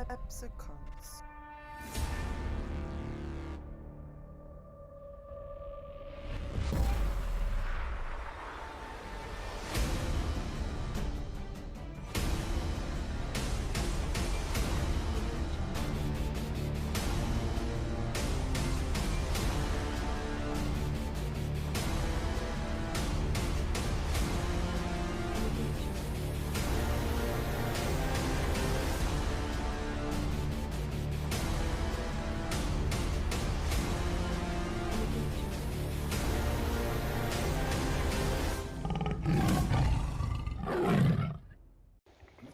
Epsicons.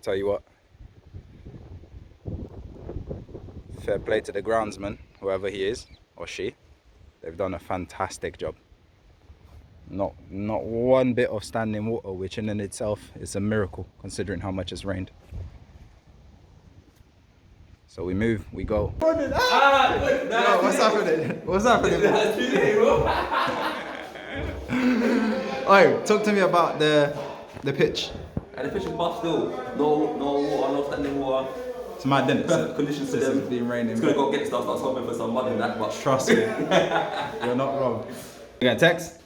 Tell you what, fair play to the groundsman, whoever he is or she. They've done a fantastic job. Not one bit of standing water, which in itself is a miracle considering how much it's rained. So we move, we go. Yo, what's happening? What's happening? Oi, talk to me about the pitch. And the pitch is buff still. No water, no standing water. It's mad, didn't it? Perfect conditions to them. It's been raining. It's gonna go get stuff, start hoping for some mud in that, but Trust me. You're not wrong. You gonna text?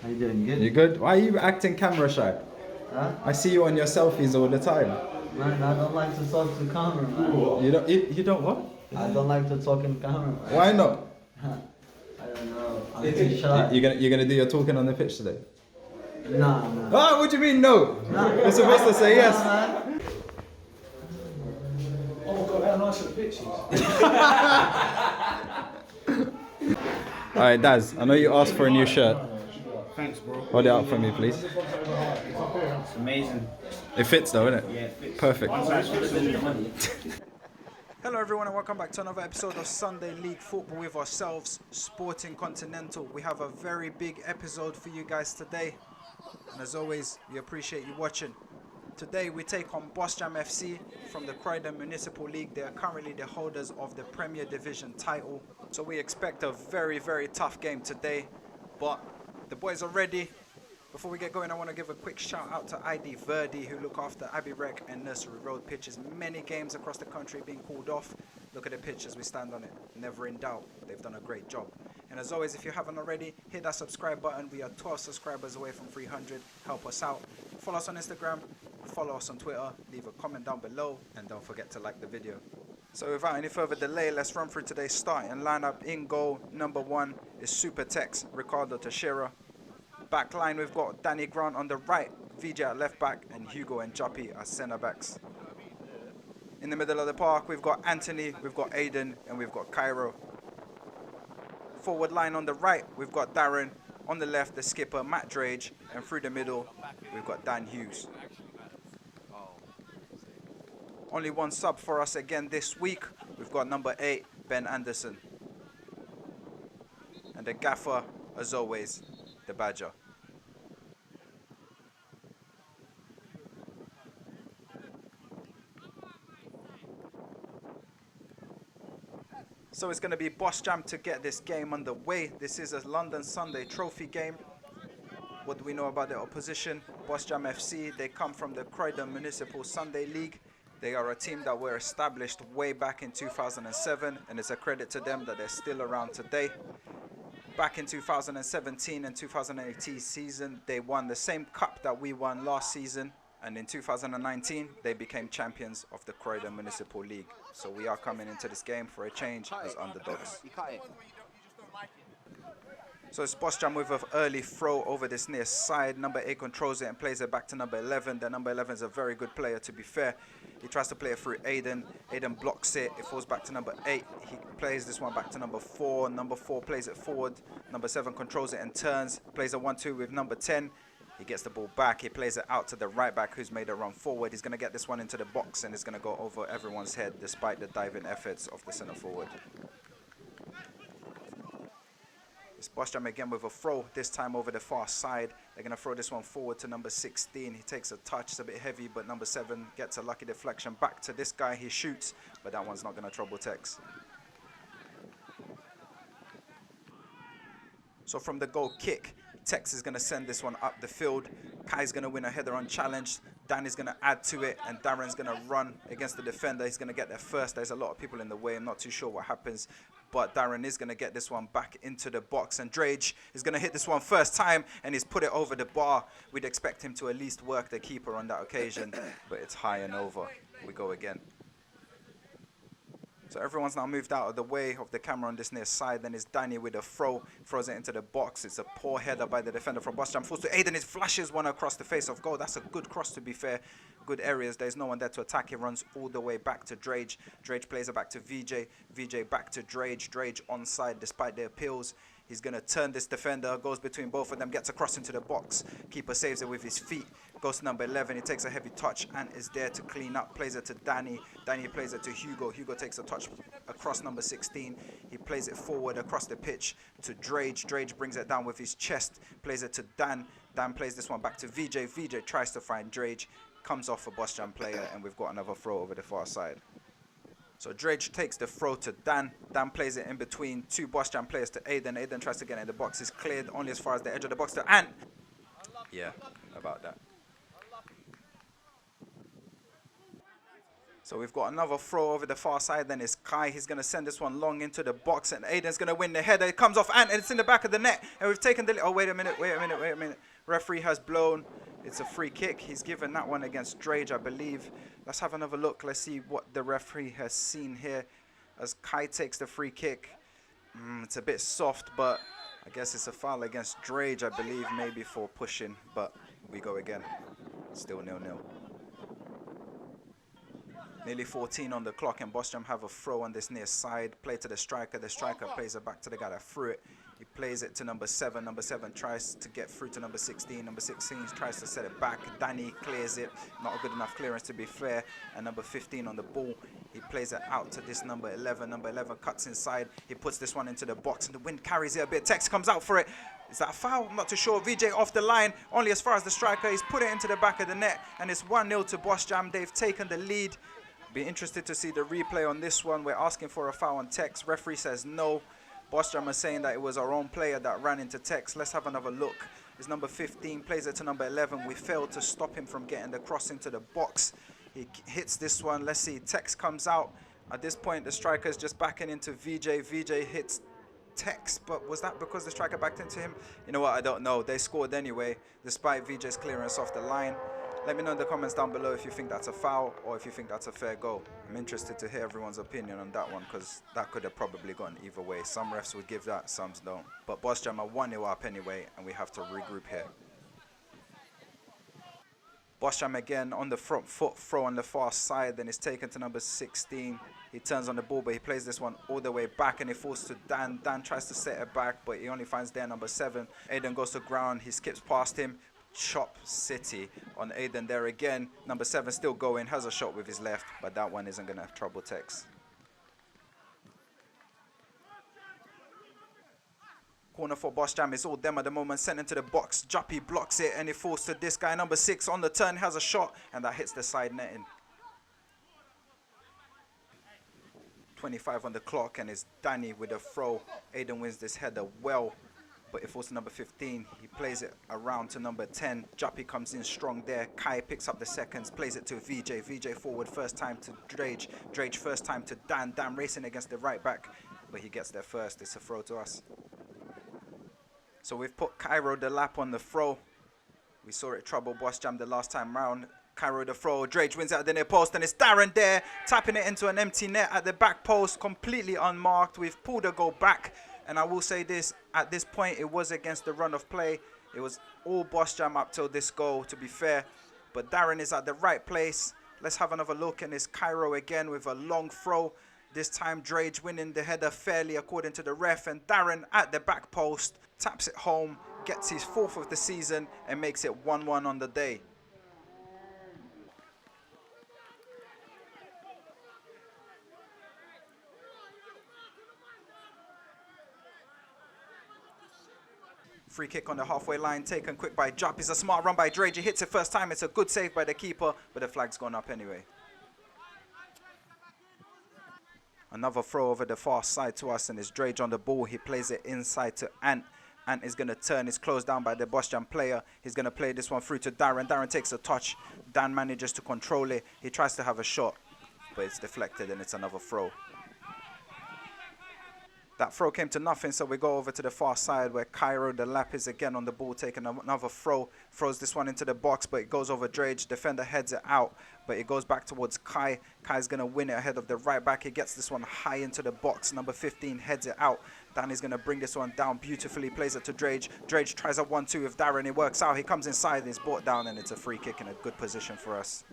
How you doing? Good? You good? Why are you acting camera shy? Huh? I see you on your selfies all the time. Man, I don't like to talk to camera, man. You don't what? I don't like to talk in camera, man. Why not? I don't know. I'm too shy. You're gonna do your talking on the pitch today? Nah. Ah, what do you mean no? You're supposed to say yes. Man. Oh my god, how nice are the pitches? Alright, Daz, I know you asked for a new shirt. Thanks, bro. Hold it up for me, please. It's amazing. It fits though, innit? Yeah, it fits. Perfect. Hello everyone and welcome back to another episode of Sunday League Football with ourselves, Sporting Continental. We have a very big episode for you guys today. And as always, we appreciate you watching. Today we take on Bosjam FC from the Croydon Municipal League. They are currently the holders of the Premier Division title. So we expect a very, very tough game today. But the boys are ready. Before we get going, I want to give a quick shout out to ID Verdi, who look after Abbey Rec and Nursery Road pitches. Many games across the country being called off. Look at the pitch as we stand on it. Never in doubt. They've done a great job. And as always, if you haven't already, hit that subscribe button. We are 12 subscribers away from 300. Help us out. Follow us on Instagram. Follow us on Twitter. Leave a comment down below. And don't forget to like the video. So without any further delay, let's run through today's starting lineup. In goal, number 1 is Super Tex, Ricardo Teixeira. Back line, we've got Danny Grant on the right, VJ at left back, and Hugo and Juppy as centre backs. In the middle of the park, we've got Anthony, we've got Aiden, and we've got Cairo. Forward line on the right, we've got Darren. On the left, the skipper, Matt Drage. And through the middle, we've got Dan Hughes. Only one sub for us again this week. We've got number 8, Ben Anderson. And the gaffer, as always, the Badger. So it's going to be Bosjam to get this game underway. This is a London Sunday trophy game. What do we know about the opposition? Bosjam FC, they come from the Croydon Municipal Sunday League. They are a team that were established way back in 2007, and it's a credit to them that they're still around today. Back in 2017 and 2018 season, they won the same cup that we won last season. And in 2019, they became champions of the Croydon Municipal League. So we are coming into this game for a change as underdogs. So it's Bosjam with an early throw over this near side. Number 8 controls it and plays it back to number 11. The number 11 is a very good player, to be fair. He tries to play it through Aiden. Aiden blocks it. It falls back to number 8. He plays this one back to number 4. Number 4 plays it forward. Number 7 controls it and turns. Plays a 1-2 with number 10. He gets the ball back. He plays it out to the right back, who's made a run forward. He's going to get this one into the box, and it's going to go over everyone's head, despite the diving efforts of the centre forward. It's Bosjam again with a throw, this time over the far side. They're going to throw this one forward to number 16. He takes a touch, it's a bit heavy, but number 7 gets a lucky deflection back to this guy. He shoots, but that one's not going to trouble Tex. So from the goal kick, Tex is going to send this one up the field. Kai's going to win a header on challenge. Danny's going to add to it, and Darren's going to run against the defender. He's going to get there first. There's a lot of people in the way. I'm not too sure what happens, but Darren is going to get this one back into the box, and Drage is going to hit this one first time, and he's put it over the bar. We'd expect him to at least work the keeper on that occasion, but it's high and over. We go again. So everyone's now moved out of the way of the camera on this near side. Then it's Danny with a throw, throws it into the box. It's a poor header by the defender from Bosjam. Falls to Aiden. It flashes one across the face of goal. That's a good cross, to be fair. Good areas. There's no one there to attack. He runs all the way back to Drage. Drage plays it back to VJ. VJ back to Drage. Drage onside despite the appeals. He's going to turn this defender, goes between both of them, gets across into the box. Keeper saves it with his feet. Goes to number 11. He takes a heavy touch and is there to clean up. Plays it to Danny. Danny plays it to Hugo. Hugo takes a touch across number 16. He plays it forward across the pitch to Drage. Drage brings it down with his chest. Plays it to Dan. Dan plays this one back to VJ. VJ tries to find Drage. Comes off a Bosjam player, and we've got another throw over the far side. So Drage takes the throw to Dan. Dan plays it in between two Bosjam players to Aiden. Aiden tries to get in the box. It's cleared only as far as the edge of the box to Ant. Yeah, about that. So we've got another throw over the far side. Then it's Kai. He's going to send this one long into the box, and Aiden's going to win the header. It comes off Ant, and it's in the back of the net. And we've taken the... Oh, wait a minute. Referee has blown. It's a free kick. He's given that one against Drage, I believe. Let's have another look. Let's see what the referee has seen here as Kai takes the free kick. It's a bit soft, but I guess it's a foul against Drage, I believe, maybe for pushing. But we go again. Still 0-0. Nearly 14 on the clock, and Bosjam have a throw on this near side. Play to the striker. The striker plays it back to the guy that threw it. He plays it to number 7. Number 7 tries to get through to number 16. Number 16 tries to set it back. Danny clears it. Not a good enough clearance, to be fair. And number 15 on the ball. He plays it out to this number 11. Number 11 cuts inside. He puts this one into the box, and the wind carries it a bit. Tex comes out for it. Is that a foul? I'm not too sure. VJ off the line, only as far as the striker. He's put it into the back of the net, and it's 1-0 to Bosjam. They've taken the lead. Be interested to see the replay on this one. We're asking for a foul on Tex. Referee says no. Bosjam are saying that it was our own player that ran into Tex. Let's have another look. It's number 15, plays it to number 11. We failed to stop him from getting the cross into the box. He hits this one. Let's see. Tex comes out. At this point, the striker is just backing into VJ. VJ hits Tex, but was that because the striker backed into him? You know what? I don't know. They scored anyway, despite VJ's clearance off the line. Let me know in the comments down below if you think that's a foul or if you think that's a fair goal. I'm interested to hear everyone's opinion on that one, because that could have probably gone either way. Some refs would give that, some don't. But Bosjam are 1-0 up anyway, and we have to regroup here. Bosjam again on the front foot, throw on the far side, then it's taken to number 16. He turns on the ball, but he plays this one all the way back, and it falls to Dan. Dan tries to set it back, but he only finds there number 7. Aiden goes to ground. He skips past him. Chop City on Aiden there again. Number 7 still going, has a shot with his left, but that one isn't going to have trouble Tex. Corner for Bosjam, it's all them at the moment. Sent into the box. Juppy blocks it, and it falls to this guy. Number 6 on the turn, has a shot, and that hits the side netting. 25 on the clock, and it's Danny with a throw. Aiden wins this header well, but it falls to number 15. He plays it around to number 10. Juppy comes in strong there. Kai picks up the seconds, plays it to VJ. VJ forward first time to Drage. Drage first time to Dan. Dan racing against the right back, but he gets there first. It's a throw to us. So we've put Cairo the lap on the throw. We saw it trouble Bosjam the last time round. Cairo the throw. Drage wins out the near post, and it's Darren there, tapping it into an empty net at the back post, completely unmarked. We've pulled a goal back. And I will say this, at this point, it was against the run of play. It was all Bosjam up till this goal, to be fair. But Darren is at the right place. Let's have another look, and it's Cairo again with a long throw. This time, Drage winning the header fairly, according to the ref. And Darren at the back post, taps it home, gets his 4th of the season, and makes it 1-1 on the day. Free kick on the halfway line, taken quick by Jupp. It's a smart run by Drage. He hits it first time. It's a good save by the keeper, but the flag's gone up anyway. Another throw over the far side to us, and it's Drage on the ball. He plays it inside to Ant. Ant is going to turn. He's closed down by the Bosjam player. He's going to play this one through to Darren. Darren takes a touch. Dan manages to control it. He tries to have a shot, but it's deflected and it's another throw. That throw came to nothing, so we go over to the far side where Cairo, the lap, is again on the ball, taking another throw. Throws this one into the box, but it goes over Drage. Defender heads it out, but it goes back towards Kai. Kai's going to win it ahead of the right back. He gets this one high into the box. Number 15 heads it out. Danny's going to bring this one down beautifully. Plays it to Drage. Drage tries a 1-2 with Darren. It works out. He comes inside. He's brought down, and it's a free kick in a good position for us.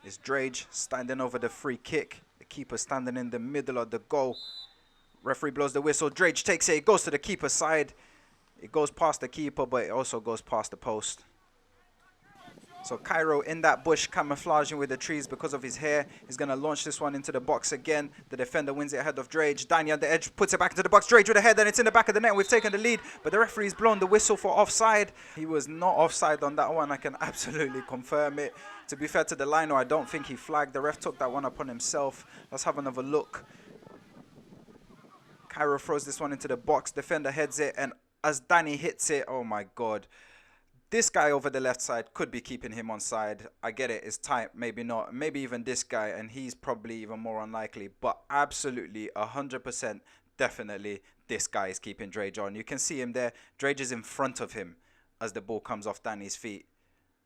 It's Drage standing over the free kick. The keeper standing in the middle of the goal. Referee blows the whistle. Drage takes it. It goes to the keeper's side. It goes past the keeper, but it also goes past the post. So Cairo in that bush, camouflaging with the trees because of his hair. He's going to launch this one into the box again. The defender wins it ahead of Drage. Danny on the edge puts it back into the box. Drage with a head, and it's in the back of the net. We've taken the lead, but the referee's blown the whistle for offside. He was not offside on that one. I can absolutely confirm it. To be fair to the liner, I don't think he flagged. The ref took that one upon himself. Let's have another look. Cairo throws this one into the box. Defender heads it, and as Danny hits it, oh my God. This guy over the left side could be keeping him on side. I get it, it's tight, maybe not. Maybe even this guy, and he's probably even more unlikely. But absolutely, 100%, definitely, this guy is keeping Drage on. You can see him there. Drage is in front of him as the ball comes off Danny's feet.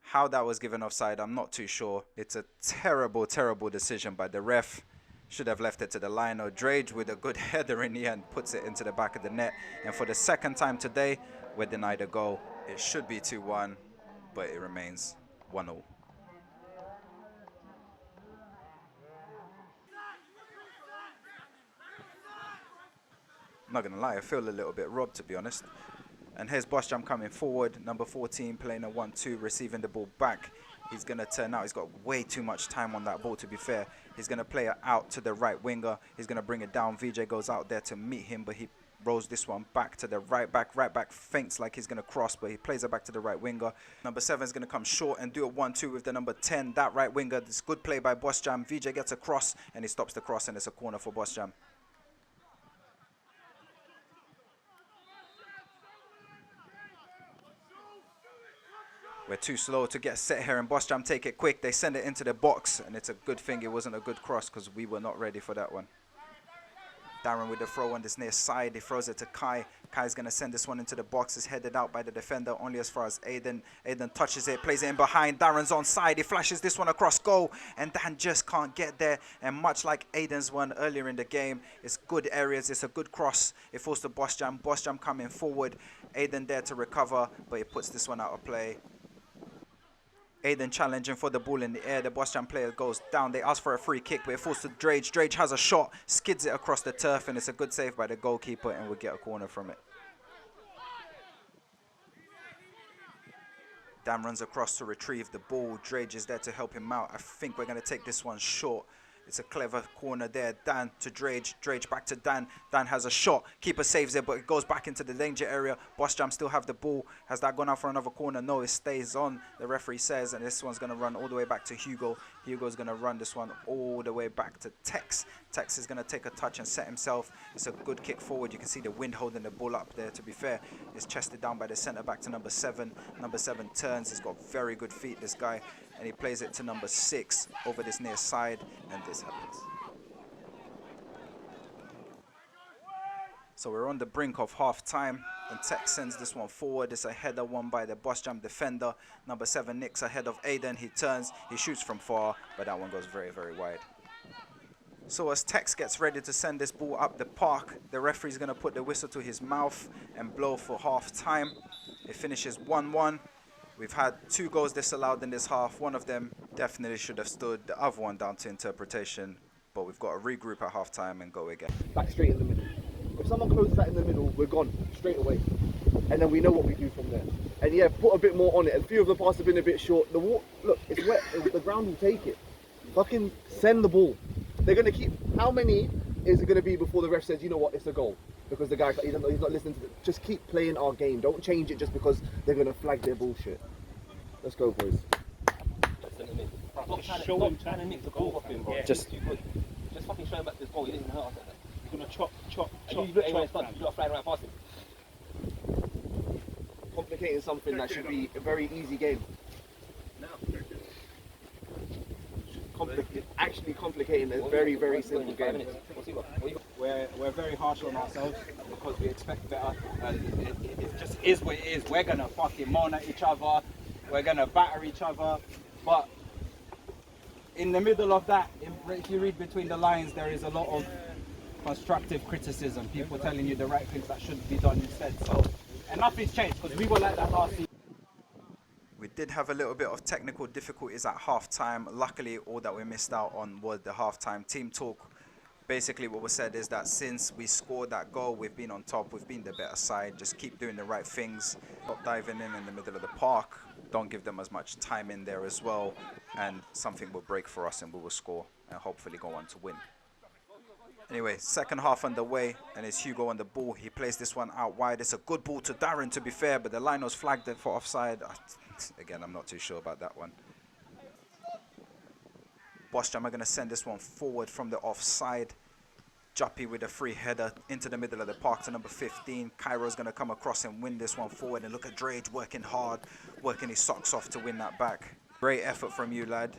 How that was given offside, I'm not too sure. It's a terrible, terrible decision by the ref. Should have left it to the liner. Drage with a good header in the end puts it into the back of the net. And for the second time today, we're denied a goal. It should be 2-1, but it remains 1-0. I'm not going to lie, I feel a little bit robbed, to be honest. And here's Bosjam coming forward. Number 14 playing a 1-2, receiving the ball back. He's going to turn out. He's got way too much time on that ball, to be fair. He's going to play it out to the right winger. He's going to bring it down. VJ goes out there to meet him, but he rolls this one back to the right back. Right back feints like he's going to cross, but he plays it back to the right winger. Number 7 is going to come short and do a 1-2 with the number 10. That right winger, this good play by Bosjam. VJ gets a cross, and he stops the cross, and it's a corner for Bosjam. We're too slow to get set here, and Bosjam take it quick. They send it into the box, and it's a good thing it wasn't a good cross because we were not ready for that one. Darren with the throw on this near side. He throws it to Kai. Kai's going to send this one into the box. It's headed out by the defender only as far as Aiden. Aiden touches it, plays it in behind. Darren's on side. He flashes this one across goal, and Dan just can't get there. And much like Aiden's one earlier in the game, it's good areas. It's a good cross. It falls to Bosjam. Bosjam coming forward. Aiden there to recover, but he puts this one out of play. Aiden challenging for the ball in the air. The Bosjam player goes down. They ask for a free kick, but it falls to Drage. Drage has a shot, skids it across the turf, and it's a good save by the goalkeeper, and we'll get a corner from it. Dan runs across to retrieve the ball. Drage is there to help him out. I think we're going to take this one short. It's a clever corner there. Dan to Drage. Drage back to Dan. Dan has a shot. Keeper saves it, but it goes back into the danger area. Bosjam still have the ball. Has that gone out for another corner? No, it stays on, the referee says, and this one's going to run all the way back to Hugo. Hugo's going to run this one all the way back to Tex. Tex is going to take a touch and set himself. It's a good kick forward. You can see the wind holding the ball up there. To be fair, it's chested down by the centre back to number 7. Number 7 turns. He's got very good feet, this guy. And he plays it to number 6 over this near side, and this happens. So we're on the brink of half time, and Tex sends this one forward. It's a header won by the Bosjam defender. Number 7 nicks ahead of Aiden. He turns, he shoots from far, but that one goes very, very wide. So as Tex gets ready to send this ball up the park, the referee's going to put the whistle to his mouth and blow for half time. It finishes 1-1. We've had 2 goals disallowed in this half. One of them definitely should have stood. The other one down to interpretation. But we've got to regroup at half-time and go again. Back straight in the middle. If someone closes that in the middle, we're gone straight away. And then we know what we do from there. And yeah, put a bit more on it. A few of the passes have been a bit short. Look, it's wet. The ground will take it. Fucking send the ball. They're going to keep... How many is it going to be before the ref says, you know what, it's a goal? Because the guy, he's not listening to it. Just keep playing our game. Don't change it just because they're going to flag their bullshit. Let's go, boys. Show him trying to nick the ball off him, bro. Just fucking show him back this goal, he didn't hurt us like that. He's gonna chop. And you look at when it's done, you look flying right past him. Complicating something that should be a very easy game. Actually complicating a very, very simple game. We're very harsh on ourselves because we expect better, and it just is what it is. We're gonna fucking moan at each other, we're gonna batter each other, but in the middle of that, if you read between the lines, there is a lot of constructive criticism, people telling you the right things that should be done instead. So, and nothing's changed because we were like that last season. We did have a little bit of technical difficulties at half-time. Luckily, all that we missed out on was the half-time team talk. Basically, what was said is that since we scored that goal, we've been on top, we've been the better side. Just keep doing the right things. Stop diving in the middle of the park. Don't give them as much time in there as well. And something will break for us and we will score and hopefully go on to win. Anyway, second half underway, and it's Hugo on the ball. He plays this one out wide. It's a good ball to Darren, to be fair, but the line was flagged for offside. Again, I'm not too sure about that one. Bosjam are going to send this one forward from the offside. Juppy with a free header into the middle of the park to number 15. Cairo's going to come across and win this one forward. And look at Drage working hard, working his socks off to win that back. Great effort from you, lad.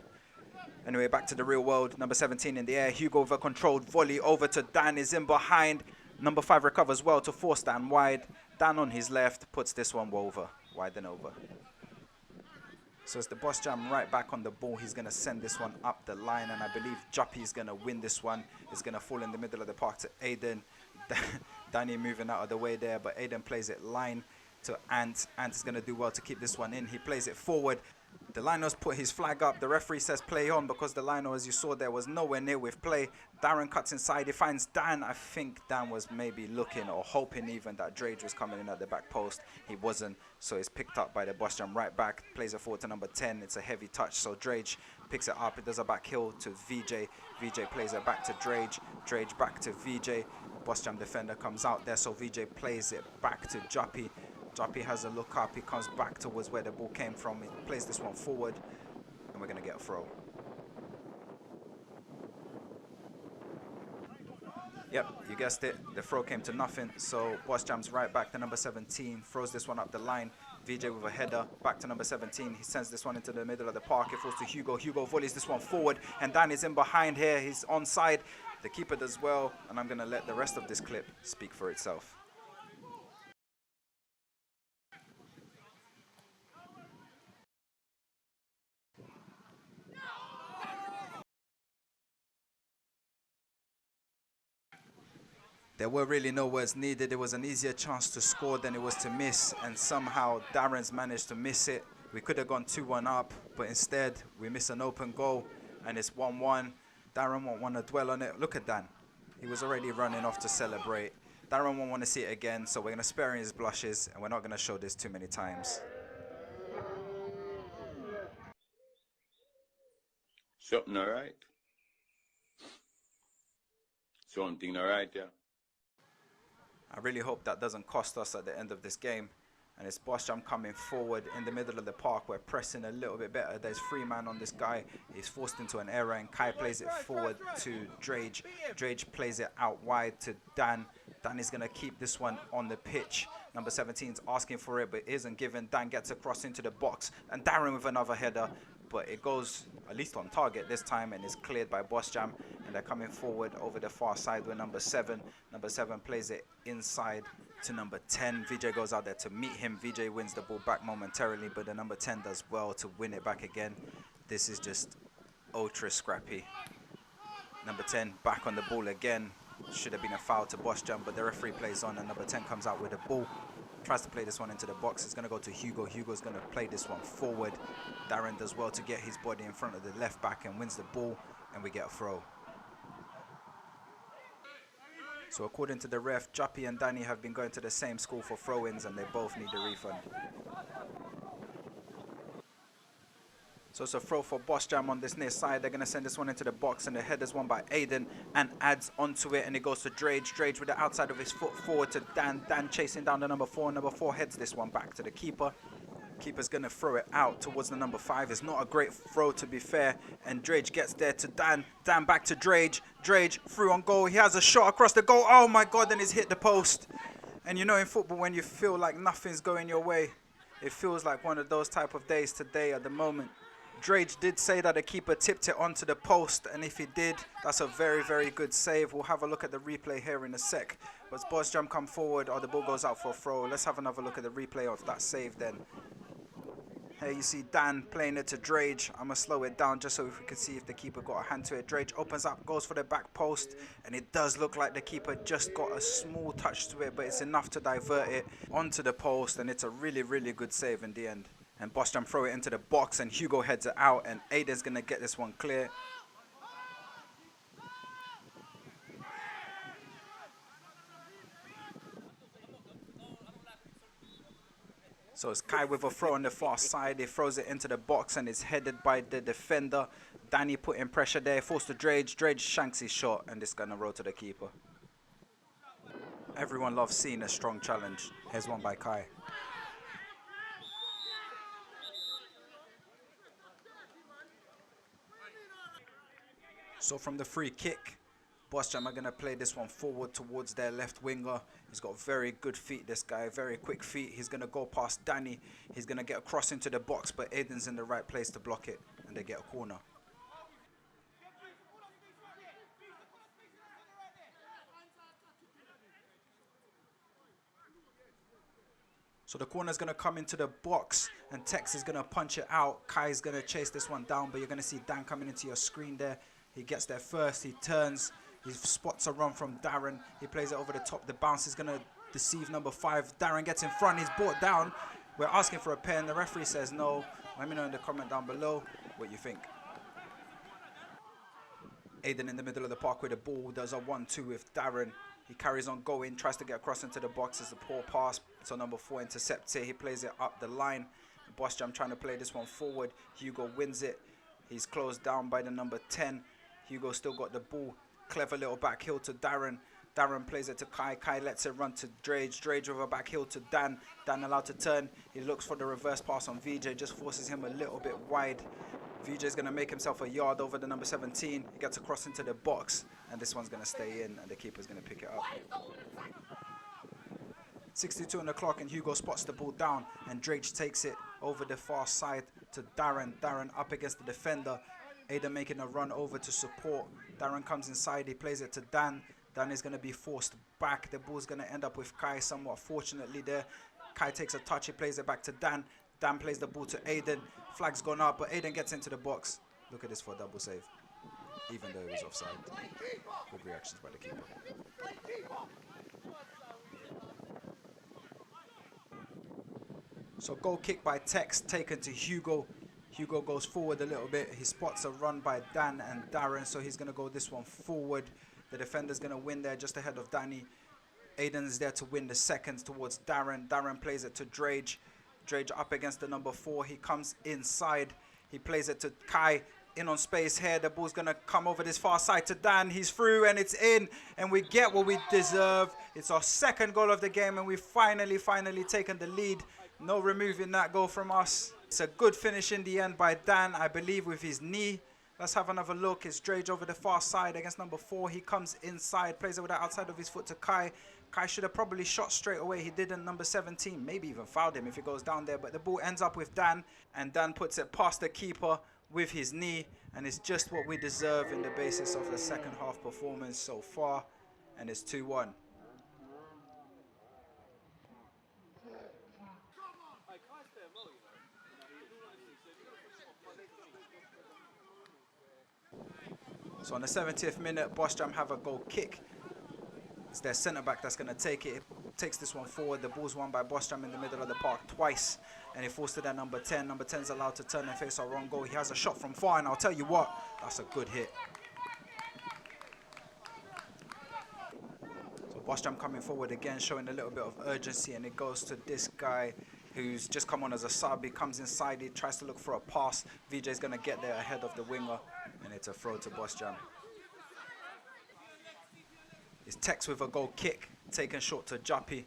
Anyway, back to the real world. Number 17 in the air. Hugo with a controlled volley over to Dan. Is in behind. Number 5 recovers well to force Dan wide. Dan on his left puts this one over. Wide and over. So it's the Bosjam right back on the ball. He's going to send this one up the line. And I believe Juppy is going to win this one. It's going to fall in the middle of the park to Aiden. Danny moving out of the way there. But Aiden plays it line to Ant. Ant is going to do well to keep this one in. He plays it forward. The Lino's put his flag up. The referee says play on because the Lino, as you saw there, was nowhere near with play. Darren cuts inside. He finds Dan. I think Dan was maybe looking or hoping even that Drage was coming in at the back post. He wasn't, so it's picked up by the Bosjam right back. Plays it forward to number 10. It's a heavy touch, so Drage picks it up. It does a back heel to VJ. VJ plays it back to Drage. Drage back to VJ. Bosjam defender comes out there, so VJ plays it back to Juppy. Juppy has a look up. He comes back towards where the ball came from. He plays this one forward, and we're going to get a throw. Yep, you guessed it. The throw came to nothing. So Bosjam's right back to number 17. Throws this one up the line. VJ with a header. Back to number 17. He sends this one into the middle of the park. It falls to Hugo. Hugo volleys this one forward. And Dan is in behind here. He's onside. The keeper does well. And I'm going to let the rest of this clip speak for itself. There were really no words needed. It was an easier chance to score than it was to miss, and somehow Darren's managed to miss it. We could have gone 2-1 up, but instead we miss an open goal, and it's 1-1. Darren won't want to dwell on it. Look at Dan. He was already running off to celebrate. Darren won't want to see it again, so we're going to spare him his blushes, and we're not going to show this too many times. Something alright. Something alright, yeah. I really hope that doesn't cost us at the end of this game. And it's Bosjam coming forward in the middle of the park. We're pressing a little bit better. There's 3 man on this guy. He's forced into an error, and Kai plays it forward to Drage. Drage plays it out wide to Dan. Dan is going to keep this one on the pitch. Number 17 is asking for it, but isn't given. Dan gets across into the box, and Darren with another header. But it goes at least on target this time and is cleared by Bosjam. And they're coming forward over the far side with number 7. Number 7 plays it inside to number 10. VJ goes out there to meet him. VJ wins the ball back momentarily, but the number 10 does well to win it back again. This is just ultra scrappy. Number 10 back on the ball again. Should have been a foul to Bosjam, but the referee plays on, and number 10 comes out with the ball. Tries to play this one into the box. It's going to go to Hugo. Hugo's going to play this one forward. Darren does well to get his body in front of the left back and wins the ball, and we get a throw. So according to the ref, Juppy and Danny have been going to the same school for throw-ins, and they both need a refund. So it's a throw for Bosjam on this near side. They're going to send this one into the box, and the header's won by Aiden and adds onto it, and it goes to Drage. Drage with the outside of his foot forward to Dan. Dan chasing down the number 4. Number 4 heads this one back to the keeper. Keeper's going to throw it out towards the number 5. It's not a great throw, to be fair. And Drage gets there to Dan. Dan back to Drage. Drage through on goal. He has a shot across the goal. Oh my God, and he's hit the post. And you know, in football, when you feel like nothing's going your way, it feels like one of those type of days today at the moment. Drage did say that the keeper tipped it onto the post, and if he did, that's a very, very good save. We'll have a look at the replay here in a sec. But Bosjam come forward, or the ball goes out for a throw. Let's have another look at the replay of that save then. Here you see Dan playing it to Drage. I'm going to slow it down just so we can see if the keeper got a hand to it. Drage opens up, goes for the back post, and it does look like the keeper just got a small touch to it, but it's enough to divert it onto the post, and it's a really, really good save in the end. And Bosjam throw it into the box, and Hugo heads it out, and Aiden's going to get this one clear. So it's Kai with a throw on the far side. He throws it into the box and it's headed by the defender. Danny putting pressure there, forced to Drage. Drage shanks his shot, and it's going to roll to the keeper. Everyone loves seeing a strong challenge. Here's one by Kai. So from the free kick, Bosjam are going to play this one forward towards their left winger. He's got very good feet, this guy, very quick feet. He's going to go past Danny. He's going to get across into the box, but Aiden's in the right place to block it, and they get a corner. So the corner's going to come into the box, and Tex is going to punch it out. Kai's going to chase this one down, but you're going to see Dan coming into your screen there. He gets there first, he turns. He spots a run from Darren. He plays it over the top. The bounce is going to deceive number 5. Darren gets in front. He's brought down. We're asking for a pen. The referee says no. Let me know in the comment down below what you think. Aiden in the middle of the park with the ball. Does a 1-2 with Darren. He carries on going. Tries to get across into the box. It's a poor pass. So number 4 intercepts it. He plays it up the line. Bosjam trying to play this one forward. Hugo wins it. He's closed down by the number 10. Hugo still got the ball. Clever little back heel to Darren. Darren plays it to Kai. Kai lets it run to Drage. Drage with a back heel to Dan. Dan allowed to turn. He looks for the reverse pass on VJ. Just forces him a little bit wide. VJ is going to make himself a yard over the number 17. He gets across into the box. And this one's going to stay in. And the keeper's going to pick it up. 62 on the clock. And Hugo spots the ball down. And Drage takes it over the far side to Darren. Darren up against the defender. Aiden making a run over to support. Darren comes inside. He plays it to Dan. Dan is going to be forced back. The ball's going to end up with Kai somewhat fortunately there. Kai takes a touch. He plays it back to Dan. Dan plays the ball to Aiden. Flag's gone up, but Aiden gets into the box. Look at this for a double save. Even though it was offside. Good reactions by the keeper. So goal kick by Tex taken to Hugo. Hugo goes forward a little bit. He spots a run by Dan and Darren, so he's going to go this one forward. The defender's going to win there just ahead of Danny. Aiden's there to win the seconds towards Darren. Darren plays it to Drage. Drage up against the number 4. He comes inside. He plays it to Kai. In on space here. The ball's going to come over this far side to Dan. He's through and it's in. And we get what we deserve. It's our second goal of the game, and we've finally taken the lead. No removing that goal from us. It's a good finish in the end by Dan, I believe, with his knee. Let's have another look. It's Drage over the far side against number 4. He comes inside, plays it with the outside of his foot to Kai. Kai should have probably shot straight away. He didn't. Number 17, maybe even fouled him if he goes down there. But the ball ends up with Dan, and Dan puts it past the keeper with his knee. And it's just what we deserve in the basis of the second half performance so far. And it's 2-1. So on the 70th minute, Bosjam have a goal kick. It's their centre-back that's going to take it. It takes this one forward. The ball's won by Bosjam in the middle of the park twice. And it falls to their number 10. Number 10 is allowed to turn and face our wrong goal. He has a shot from far, and I'll tell you what, that's a good hit. So Bosjam coming forward again, showing a little bit of urgency, and it goes to this guy who's just come on as a sub. He comes inside, he tries to look for a pass. VJ's going to get there ahead of the winger, and it's a throw to Bosjam. It's Tex with a goal kick, taken short to Jappy.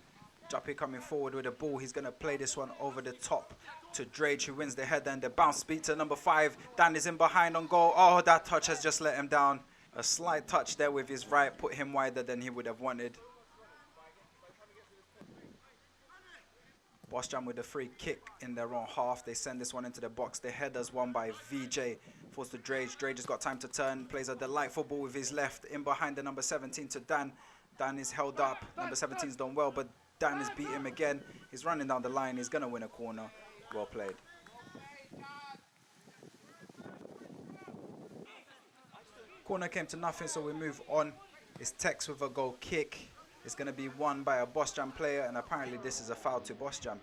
Jappy coming forward with the ball. He's going to play this one over the top to Drage, who wins the header, and the bounce beat to number 5. Dan is in behind on goal. Oh, that touch has just let him down. A slight touch there with his right put him wider than he would have wanted. Bosjam with a free kick in their own half. They send this one into the box. The header's won by VJ. Falls to Drage. Drage has got time to turn. Plays a delightful ball with his left. In behind the number 17 to Dan. Dan is held up. Number 17's done well, but Dan has beat him again. He's running down the line. He's going to win a corner. Well played. Corner came to nothing, so we move on. It's Tex with a goal kick. It's going to be won by a Bosjam player, and apparently this is a foul to Bosjam.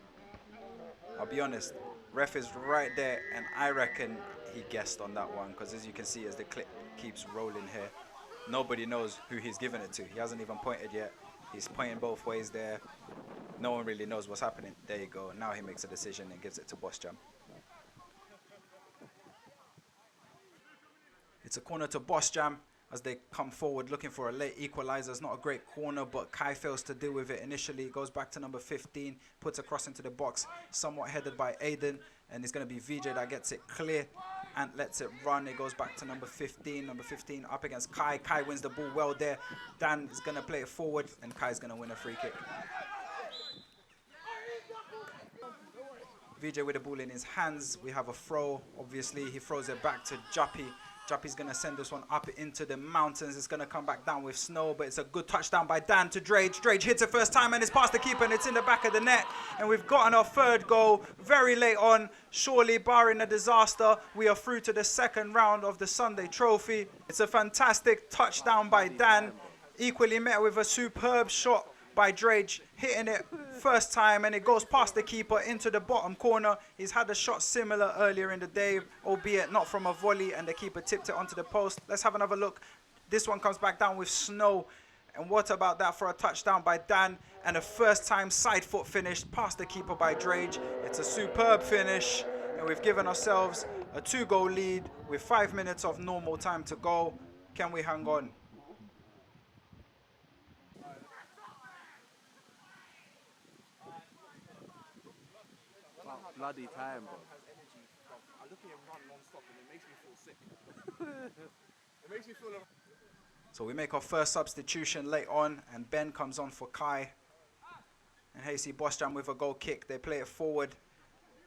I'll be honest, ref is right there, and I reckon he guessed on that one, because as you can see, as the clip keeps rolling here, nobody knows who he's given it to. He hasn't even pointed yet. He's pointing both ways there. No one really knows what's happening. There you go. Now he makes a decision and gives it to Bosjam. It's a corner to Bosjam as they come forward looking for a late equalizer. It's not a great corner, but Kai fails to deal with it initially. Goes back to number 15, puts a cross into the box, somewhat headed by Aiden, and it's going to be VJ that gets it clear and lets it run. It goes back to number 15. Number 15 up against Kai. Kai wins the ball well there. Dan is going to play it forward, and Kai is going to win a free kick. VJ with the ball in his hands. We have a throw. Obviously, he throws it back to Juppy. Juppy's going to send this one up into the mountains. It's going to come back down with snow, but it's a good touchdown by Dan to Drage. Drage hits it first time, and it's past the keeper, and it's in the back of the net. And we've gotten our third goal very late on. Surely, barring a disaster, we are through to the second round of the Sunday Trophy. It's a fantastic touchdown by Dan, equally met with a superb shot by Drage, hitting it first time, and it goes past the keeper into the bottom corner. He's had a shot similar earlier in the day, albeit not from a volley, and the keeper tipped it onto the post. Let's have another look. This one comes back down with snow, and what about that for a touchdown by Dan, and a first time side foot finish past the keeper by Drage. It's a superb finish, and we've given ourselves a 2-goal lead with 5 minutes of normal time to go. Can we hang on? Bloody time, bro. I look at him run non-stop and it makes me feel sick. It makes me feel like... So we make our first substitution late on, and Ben comes on for Kai. And here you see Bosjam with a goal kick. They play it forward,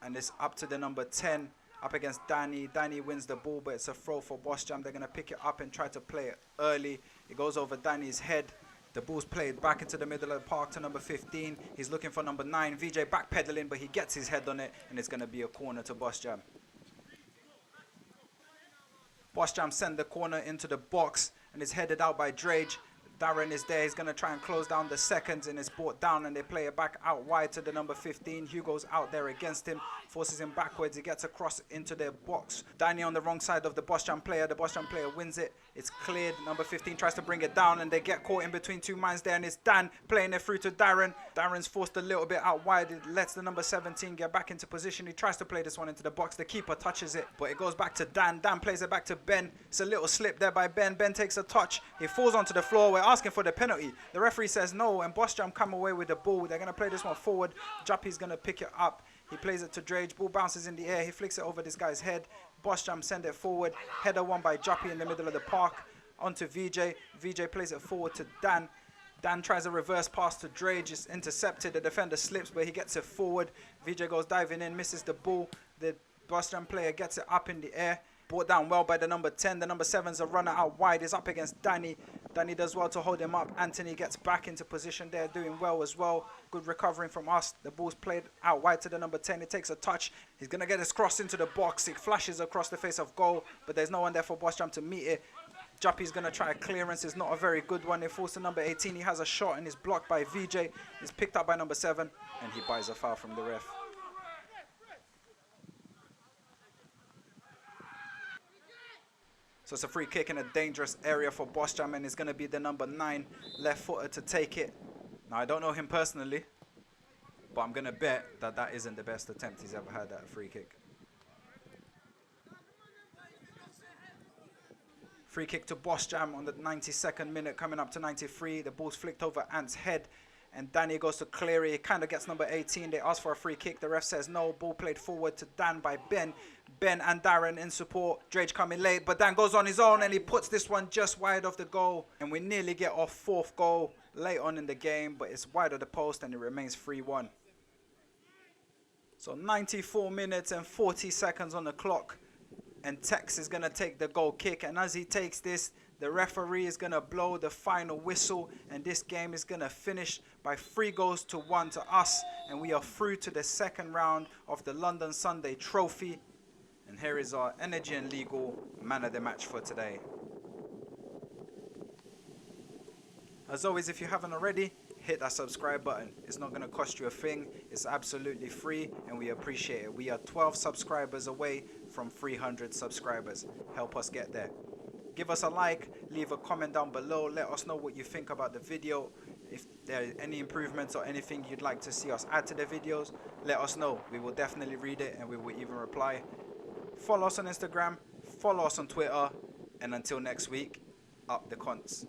and it's up to the number 10, up against Danny. Danny wins the ball, but it's a throw for Bosjam. They're going to pick it up and try to play it early. It goes over Danny's head. The ball's played back into the middle of the park to number 15. He's looking for number 9. VJ backpedaling, but he gets his head on it, and it's going to be a corner to Bosjam. Bosjam send the corner into the box, and it's headed out by Drage. Darren is there. He's going to try and close down the seconds, and it's brought down, and they play it back out wide to the number 15. Hugo's out there against him, forces him backwards. He gets across into their box. Danny on the wrong side of the Bosjam player. The Bosjam player wins it. It's cleared. Number 15 tries to bring it down, and they get caught in between two minds there, and it's Dan playing it through to Darren. Darren's forced a little bit out wide. It lets the number 17 get back into position. He tries to play this one into the box. The keeper touches it, but it goes back to Dan. Dan plays it back to Ben. It's a little slip there by Ben. Ben takes a touch. He falls onto the floor. We're asking for the penalty. The referee says no, and Bosjam come away with the ball. They're going to play this one forward. Juppy's going to pick it up. He plays it to Drage. Ball bounces in the air. He flicks it over this guy's head. Bosjam send it forward. Header won by Juppy in the middle of the park. Onto VJ. VJ plays it forward to Dan. Dan tries a reverse pass to Drage. It's intercepted. The defender slips, but he gets it forward. VJ goes diving in, misses the ball. The Bosjam player gets it up in the air. Brought down well by the number 10. The number 7's a runner out wide. He's up against Danny. Danny does well to hold him up. Anthony gets back into position there, doing well as well. Good recovering from us. The ball's played out wide to the number 10. He takes a touch. He's going to get his cross into the box. It flashes across the face of goal, but there's no one there for Bosjam to meet it. Juppy's going to try a clearance. It's not a very good one. It falls to number 18. He has a shot and is blocked by VJ. He's picked up by number 7, and he buys a foul from the ref. So it's a free kick in a dangerous area for Bosjam, and it's going to be the number 9 left footer to take it. Now, I don't know him personally, but I'm going to bet that that isn't the best attempt he's ever had at a free kick. Free kick to Bosjam on the 92nd minute, coming up to 93. The ball's flicked over Ant's head, and Danny goes to clear it. He kind of gets number 18. They ask for a free kick. The ref says no. Ball played forward to Dan by Ben. Ben and Darren in support. Drage coming late, but Dan goes on his own and he puts this one just wide of the goal. And we nearly get our 4th goal late on in the game, but it's wide of the post and it remains 3-1. So 94 minutes and 40 seconds on the clock. And Tex is going to take the goal kick. And as he takes this, the referee is going to blow the final whistle. And this game is going to finish by 3-1 to us. And we are through to the 2nd round of the London Sunday Trophy. And here is our Energy and Legal man of the match for today. As always, if you haven't already, hit that subscribe button. It's not going to cost you a thing. It's absolutely free and we appreciate it. We are 12 subscribers away from 300 subscribers. Help us get there. Give us a like, leave a comment down below. Let us know what you think about the video. If there are any improvements or anything you'd like to see us add to the videos, let us know. We will definitely read it and we will even reply. Follow us on Instagram, follow us on Twitter, and until next week, up the cons.